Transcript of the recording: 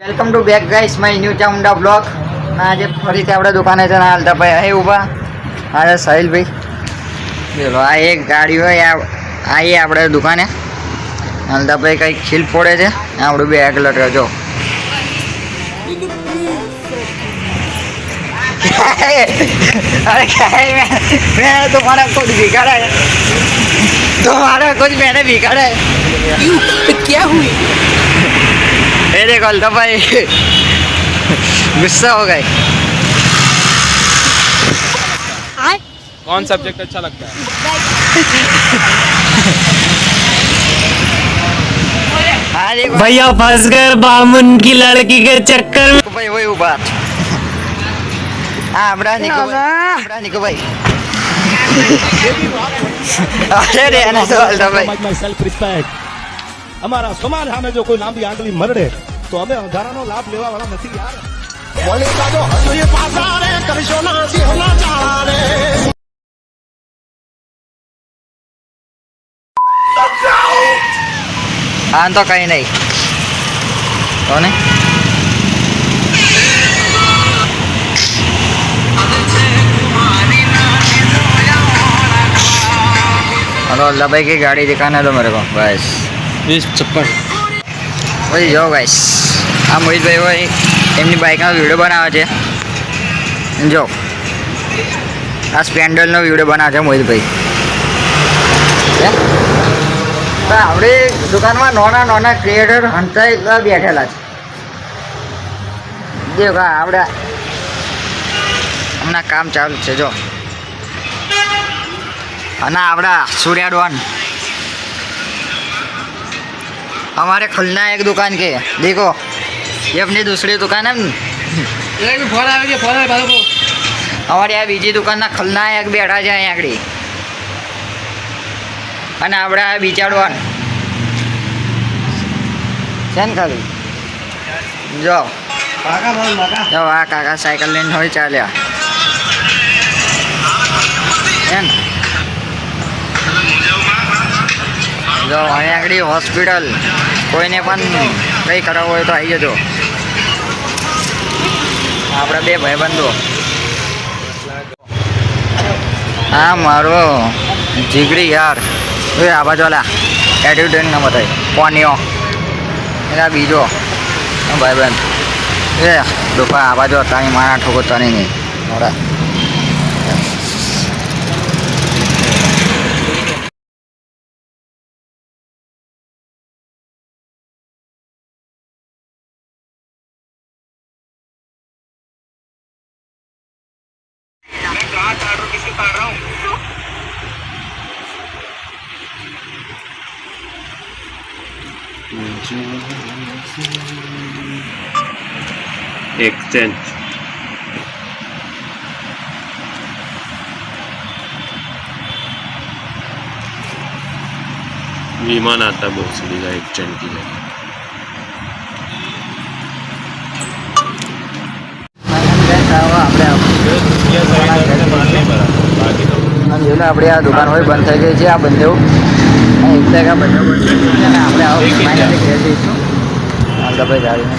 Welcome to back guys my new Chamunda blog. આજે ફરીથી આપણે દુકાને છે ને હાલતાભાઈ અહીં ઊભા. હા સાહિલભાઈ ચલો આ એક ગાડી હોય આવીએ આપણે દુકાને. હાલતાભાઈ કંઈક ખીલ ફોડે છે. આપણું બેગ લટે જો अरे क्या है मैं तुम्हारा कुछ बिगाड़ा है तुम्हारा कुछ मैंने बिगाड़ा है क्या हुई ये देखो अल्ताफ भाई गुस्सा हो गए. कौन सब्जेक्ट अच्छा लगता है? भैया फंस गए बामुन की लड़की के चक्कर में. भाई वही बात. हाँ निको भाई अरे रे ना तो अल्ताफ भाई माय सेल्फ रिस्पेक्ट हमारा समाज हमें जो कोई लांबी आंगળી મરડે તો અમે અંધારાનો લાભ લેવા વાળા નથી યાર. બોલે કાજો હસુય પાસારે કરશો ના સિંહના ચાળારે. हाँ तो कहीं नहीं तो नहीं हेलो अल्लाह भाई की गाड़ी दिखाने दो मेरे को बस 2056 वही जाओ गाइस. આ મોહિતભાઈ હોય એમની બાઇકનો વિડીયો બનાવે છે. જો આ સ્પેન્ડલનો વિડીયો બનાવે છે મોહિતભાઈ. આપણી દુકાનમાં નાના ક્રિએટર હંતાઈ બેઠેલા છે. દેખો આપણે હમણાં કામ ચાલુ છે જો. અને આપણા सूर्या डॉन हमारे खलनायक दुकान के देखो ये अपनी दूसरी दुकान है. हमारे આ બીજી દુકાનના ખલનાયક બેઠા છે અહીંયા આગળ. અને આપણે આ બીજા ડોન છે ને ખાલી જો જો આ કાકા સાયકલ લઈને હોય ચાલ્યા છે ને. જો અહીંયા આગળ હોસ્પિટલ કોઈને પણ કંઈ કરાવવું હોય તો આવી જજો. આપણા બે ભાઈબંધો. હા મારો જીગરી યાર એ આ બાજુવાલા એટીટ્યુડ ન બતાય પોનિયો એના બીજો ભાઈબંધ એ દુકાન આ બાજુ તાણી મારા ઠોકો તાણી નહીં મોડા. एक्सचेंज विमान आता भोसड़ी का एक्सचेंज की जगह. આપણે આ દુકાન હોય બંધ થઈ ગઈ છે. આ બંધ એટલે કે બંધ આપણે ઘેર જઈશું. ભાઈ ગાડીને